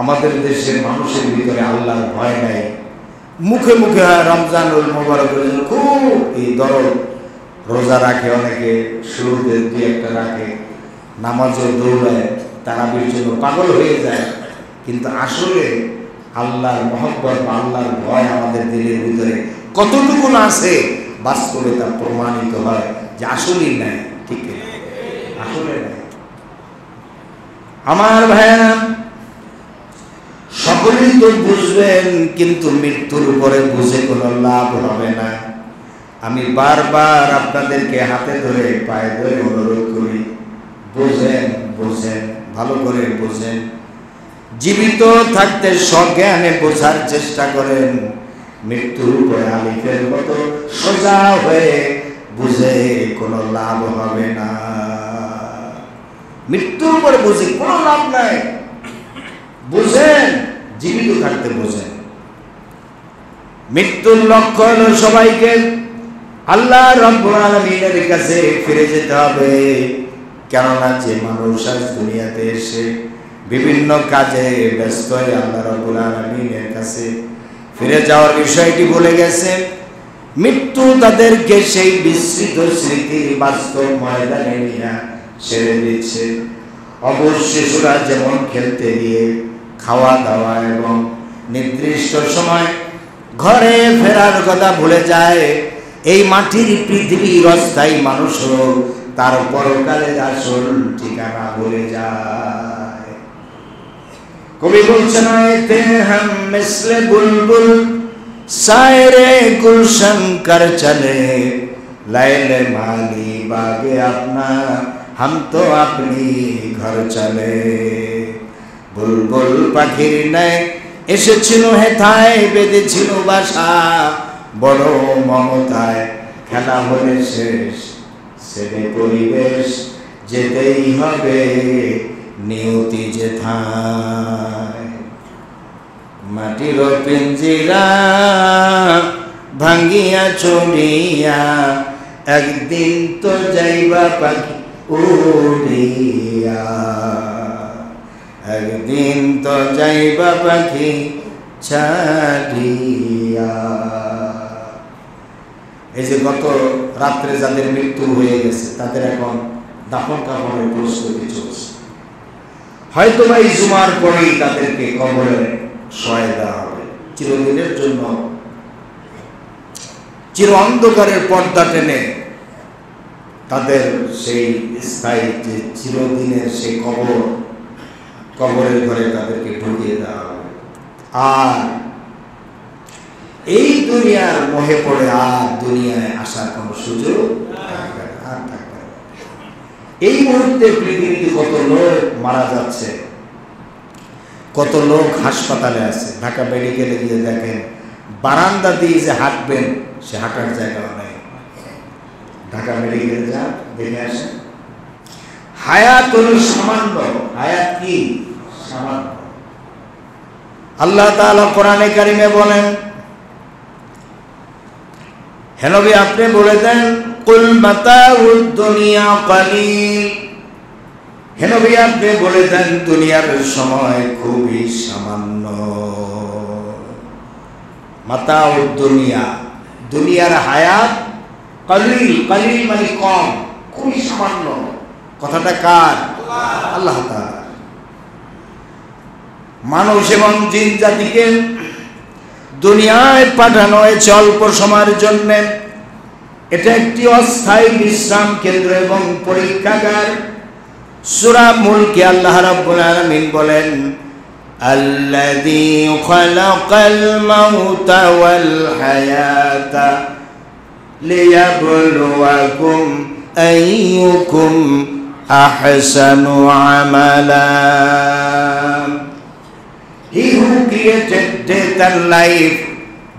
আমাদের দেশের মানুষের ভিতরে আল্লাহর ভয় নাই। মুখে মুখে রমজানুল মুবারকের জন্য খুব এই দরদ, রোজা রাখে অনেকে, শুরুতে দুই একটা রাখে, নামাজও দৌড়ায়, তারাবির জন্য পাগল হয়ে যায়, কিন্তু আসলে আল্লাহর মহব্বত বা আল্লাহর ভয় আমাদের দিলের ভিতরে কতটুকু আছে বাস্তবে তা প্রমাণিত হয় যে আসলেই নাই। ঠিক আসলে নাই। আমার ভাইয়েরা, সকলেই তো বুঝবেন, কিন্তু মৃত্যুর উপরে বুঝে কোনো লাভ হবে না। আমি বারবার আপনাদেরকে হাতে ধরে পায়ে ধরে অনুরোধ করি, বোঝেন, বোঝেন, ভালো করে বোঝেন। জীবিত থাকতে সজ্ঞানে বোঝার চেষ্টা করেন। মৃত্যুর উপরে আলিফের মতো সোজা হয়ে বুঝে কোনো লাভ হবে না। মৃত্যুর উপরে বুঝে কোনো লাভ নাই। বুঝেন, জীবিত থাকতে বুঝেন। মৃত্যুর লক্ষ্য হলো সবাইকে আল্লাহ রাব্বুল আলামিনের কাছে ফিরে যেতে হবে। কেননা যে মানুষ আজ দুনিয়াতে এসে বিভিন্ন কাজে ব্যস্ত হয়ে আল্লাহ রাব্বুল আলামিনের কাছে ফিরে যাওয়ার বিষয়টি ভুলে গেছে, মৃত্যু তাদেরকে সেই বিস্মৃত স্মৃতির বাস্তব ময়দানে নিয়ে ছেড়ে দিচ্ছে। অবশ্য শিশুরা যেমন খেলতে গিয়ে খাওয়া দাওয়া এবং নির্দিষ্ট সময় ঘরে ফেরার কথা ভুলে যায়, এই মাটির পৃথিবীর অস্থায়ী মানুষও তার পরকালের আসল ঠিকানা ভুলে যায়। কবি বলছেন, আয়েতে হাম মিসলে বুলবুল সায়রে গুলশন কর চলে, লাইলে মালি বাগে আপনা হাম তো আপনি ঘর চলে। বুলবুল পাখির ন্যায় এসেছিল হেথায়, বেঁধেছিল বাসা বড় মমতায়, খেলা হলে শেষ ছেড়ে পরিবেশ যেতেই হবে নিয়তি যেথায়। মাটির পিঞ্জিরা ভাঙ্গিয়া চড়িয়া একদিন তো যাইবা পাখি উড়িয়া, একদিন তো যাইবা পাখি ছাড়িয়া। এই যে গত রাত্রে যাদের মৃত্যু হয়ে গেছে তাদের এখন দাফন কাফনের প্রস্তুতি চলছে। হয়তো বা এই জুমার পরেই তাদেরকে কবরে শোয়া দেওয়া হবে। চিরদিনের জন্য চির অন্ধকারের পর্দা টেনে তাদের সেই স্থায়ী যে চিরদিনের সেই কবরের ঘরে তাদেরকে ঢুকিয়ে দেওয়া হবে। আর এই দুনিয়ার মোহে পড়ে আর দুনিয়ায় আসার কোনো সুযোগ থাকবে না। এই মুহূর্তে পৃথিবীতে কত লোক মারা যাচ্ছে, কত লোক হাসপাতালে আছে। ঢাকা মেডিকেলে গিয়ে দেখেন, বারান্দা দিয়ে যে হাঁটবেন সে হাঁটার জায়গা নেই। ঢাকা মেডিকেলে যা দেখে আসেন। হায়াত হল সামান্য। হায়াত কি? সামান্য। আল্লাহ তাআলা কোরআনে কারিমে বলেন, হে নবী আপনি বলে দেন, কুল মাতাউদ দুনিয়া কালিল। হে নবী আপনি বলে দেন দুনিয়ার সময় খুবই সামান্য। মাতাউদ দুনিয়া, দুনিয়ার হায়াত কালিল। কালিল মানে কম, খুবই সামান্য। কথাটা কার? আল্লাহ তাআলা। মানুষ এবং জিন জাতিকে দুনিয়ায় পাঠানো হয়েছে অল্প সময়ের জন্য। এটা একটি অস্থায়ী বিশ্রাম কেন্দ্র এবং পরীক্ষাগার। সূরা মুলকে আল্লাহ রাব্বুল আলামিন বলেন, আল্লাযী খালাকাল মাউতা ওয়াল হায়াতা লিয়াবলুয়াকুম আইয়ুকুম আহসানু আমালা। He who created death and life,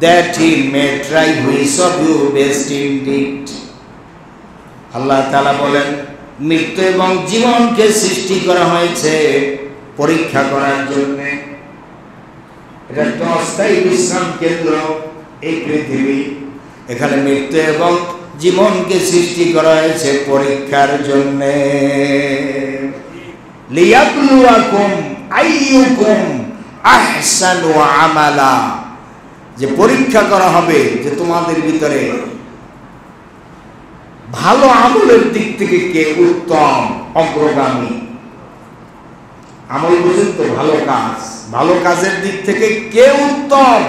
that he may try which of you best indeed. আল্লাহ তাআলা বলেন, মৃত্যু এবং জীবনকে সৃষ্টি করা হয়েছে পরীক্ষা করার জন্য। এটা একটা অস্থায়ী বিশ্রাম কেন্দ্র এই পৃথিবী। এখানে মৃত্যু এবং জীবনকে সৃষ্টি করা হয়েছে পরীক্ষার জন্য। লিয়াবলুয়াকুম আইয়ুকুম আহসানু আমালা, যে পরীক্ষা করা হবে যে তোমাদের ভিতরে ভালো আমলের দিক থেকে কে উত্তম অগ্রগামী। আমল বুঝেন তো, ভালো কাজ, ভালো কাজের দিক থেকে কে উত্তম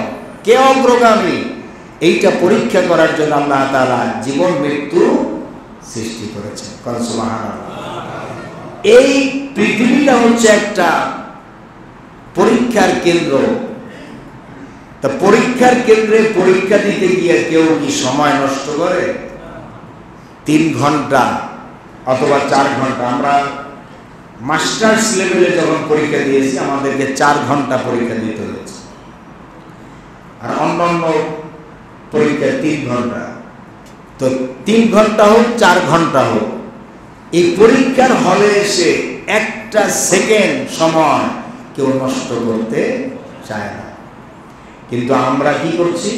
কে অগ্রগামী, এইটা পরীক্ষা করার জন্য আল্লাহ তাআলা জীবন মৃত্যু সৃষ্টি করেছেন। সুবহানাল্লাহ। এই পৃথিবীটা হচ্ছে একটা পরীক্ষার কেন্দ্র। তা পরীক্ষার কেন্দ্রে পরীক্ষা দিতে গিয়ে কেউ কি সময় নষ্ট করে? 3 ঘন্টা অথবা 4 ঘন্টা। আমরা মাস্টার্স লেভেলে যখন পরীক্ষা দিয়েছি আমাদেরকে 4 ঘন্টা পরীক্ষা দিতে হয়েছে, আর অন্যান্য পরীক্ষা 3 ঘন্টা। তো 3 ঘন্টা হোক 4 ঘন্টা হোক, এই পরীক্ষার হলে এসে একটা সেকেন্ড সময় কেউ নষ্ট করতে চায় না। কিন্তু আমরা কি করছি?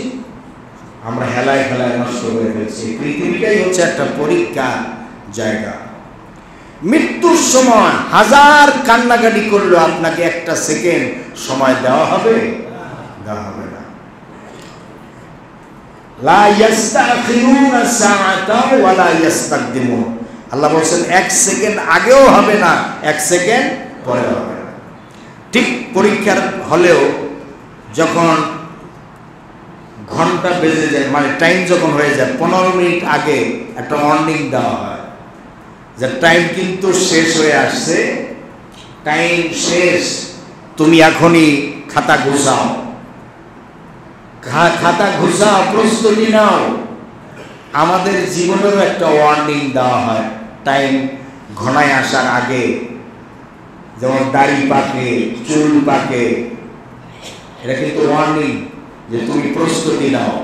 আমরা হেলায় খেলায় নষ্ট করে ফেলছি। পৃথিবীটাই হচ্ছে একটা পরীক্ষার জায়গা। মৃত্যুর সময় হাজার কান্নাকাটি করলেও আপনাকে একটা সেকেন্ড সময় দেওয়া হবে? দেওয়া হবে না। লা ইস্তাখিরুনা সাআতাও ওয়া লা ইস্তাকদিমুন। আল্লাহ বলেন 1 সেকেন্ড আগেও হবে না, 1 সেকেন্ড পরেও হবে না। ঠিক পরীক্ষার হলেও যখন ঘন্টা বেজে যায়, মানে টাইম যখন হয়ে যায়, 15 মিনিট আগে একটা ওয়ার্নিং দেওয়া হয় যে টাইম কিন্তু শেষ হয়ে আসছে, টাইম শেষ, তুমি এখনই খাতা গুছাও, খাতা ঘুষাও, প্রস্তুতি নাও। আমাদের জীবনেরও একটা ওয়ার্নিং দেওয়া হয় টাইম ঘনায় আসার আগে, যেমন দাড়ি পাকে, চুল পাকে, এটা কিন্তু ওয়ার্নিং যে তুমি প্রস্তুতি নাও।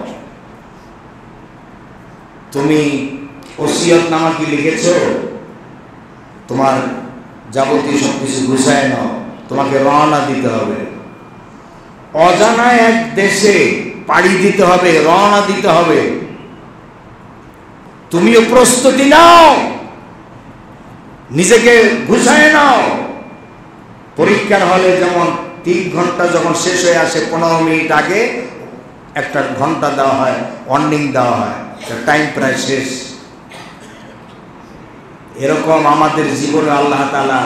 তুমি ওসিয়তনামা কি লিখেছো? তোমার যাবতীয় সবকিছু গুছায় নাও, তোমাকে রওনা দিতে হবে। অজানা এক দেশে পাড়ি দিতে হবে, রওনা দিতে হবে। তুমিও প্রস্তুতি নাও, নিজেকে গুছায় নাও। পরীক্ষার হলে যেমন 3 ঘন্টা যখন শেষ হয়ে আসে 15 মিনিট আগে একটা ঘন্টা দেওয়া হয়, ওয়ার্নিং দেওয়া হয়, টাইম প্রায় শেষ। এরকম আমাদের জীবনে আল্লাহ তাআলা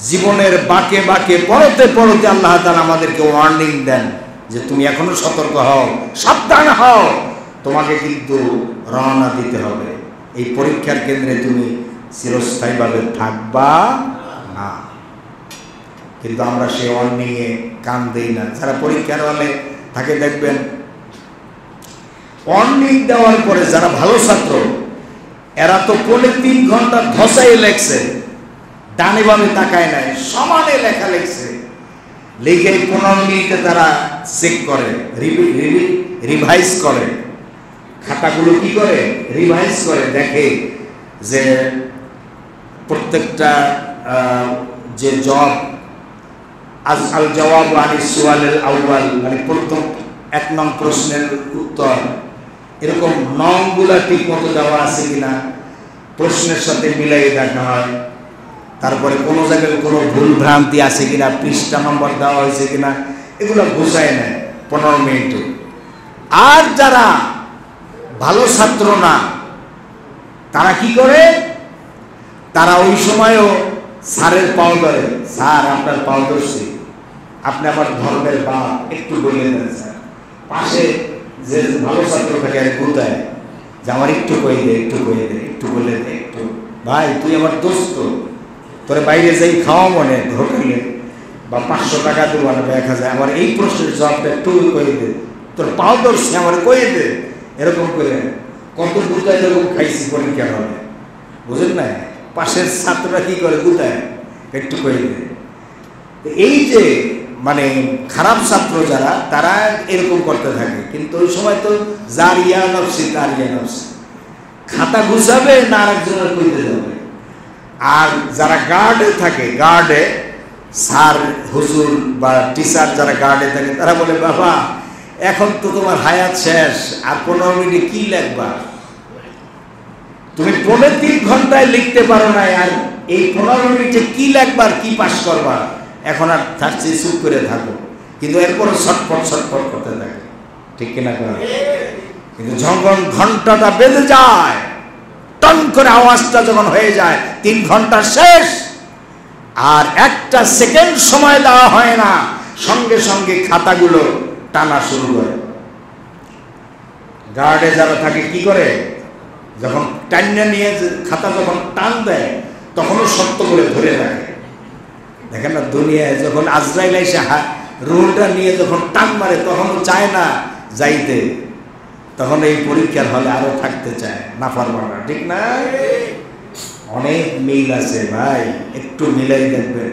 জীবনের বাঁকে বাঁকে পড়তে পড়তে আল্লাহ তাআলা আমাদেরকে ওয়ার্নিং দেন যে তুমি এখনো সতর্ক হও, সাবধান হও, তোমাকে কিন্তু রওনা দিতে হবে। এই পরীক্ষার কেন্দ্রে তুমি চিরস্থায়ীভাবে থাকবা না। কিন্তু আমরা সেই ওয়ার্নিংয়ে কান দেই না। যারা পরীক্ষার হলে থাকে দেখবেন, ওয়ার্নিং দেওয়ার পরে যারা ভালো ছাত্র এরা তো 3 ঘন্টা ধসাই লেখছে, ডানে বামে তাকায় নাই, সমানে লেখা লেখছে। লিখে 15 মিনিটে তারা চেক করে, রিভাইজ করে, খাতাগুলো কি করে রিভাইজ করে, দেখে যে প্রত্যেকটা যে জবাব আল জবাব আনিস সুয়ালিল আউয়াল, মানে প্রথম 1 নং প্রশ্নের উত্তর, এরকম নংগুলা ঠিক মতো দেওয়া আছে কিনা প্রশ্নের সাথে মিলাই দেখা হয়। তারপরে কোনো জায়গায় কোনো ভুল ভ্রান্তি আছে কিনা, পৃষ্ঠা নম্বর দেওয়া হয়েছে কিনা, এগুলো বুঝায় নেয় 15 মিনিটে। আর যারা ভালো ছাত্র না তারা কি করে, তারা ওই সময়ও স্যারের পাও ধরে, স্যার আপনার পাও ধরছি, আপনি আমার ধর্মের বাপ, একটু বলে দেন স্যার। পাশে যে ভালো ছাত্র থাকে আর কোথায় যে আমার একটু কই দে, একটু কই দে, একটু বলে দে, একটু ভাই তুই আমার দোস্ত, তোরে বাইরে যাই খাওয়া মনে হোটেলে বা 500 টাকা দেবো না 1000, আমার এই প্রশ্নের জবাবটা একটু কই দে, তোর পাও ধরছি আমার কই দে, এরকম করে কত গুতায় এরকম খাইছি পরীক্ষা হবে, বুঝেন না? পাশের ছাত্ররা কি করে, গুতায় একটু কই দে। এই যে মানে খারাপ ছাত্র যারা, তারা এরকম করতে থাকে। কিন্তু ওই সময় তো যার ইয়া নফসি তার ইয়া নফসি, খাতা গুছাবে না আরেকজনের কইতে যাবে। আর যারা গার্ডে থাকে, গার্ডে স্যার হুজুর বা টিচার যারা গার্ডে থাকে, তারা বলে বাবা এখন তো তোমার হায়াত শেষ, আর 15 মিনিটে কি লিখবা, তুমি 3 ঘন্টায় লিখতে পারো না, আর এই 15 মিনিটে কি লিখবার, কি পাস করবা, এখন আর থাকছি চুপ করে থাকো, কিন্তু এরপর ছটফট করতে থাকে, ঠিক কিনা করে? কিন্তু যখন ঘন্টাটা বেজে যায়, টন করে আওয়াজটা যখন হয়ে যায় 3 ঘন্টা শেষ, আর একটা সেকেন্ড সময় দেওয়া হয় না, সঙ্গে সঙ্গে খাতাগুলো টানা শুরু করে। গার্ডে যারা থাকে কি করে, যখন টান্না নিয়ে খাতা যখন টান দেয় তখনও শক্ত করে ধরে রাখে। দেখেন না, দুনিয়ায় যখন আজরাইল এসে রুলটা নিয়ে যখন টান মারে তখনও চায় না যাইতে, তখন এই পরীক্ষার হলে আরো থাকতে চায়, নাফরমানরা, ঠিক না? অনেক মিল আছে ভাই, একটু মিলাই দেখবেন।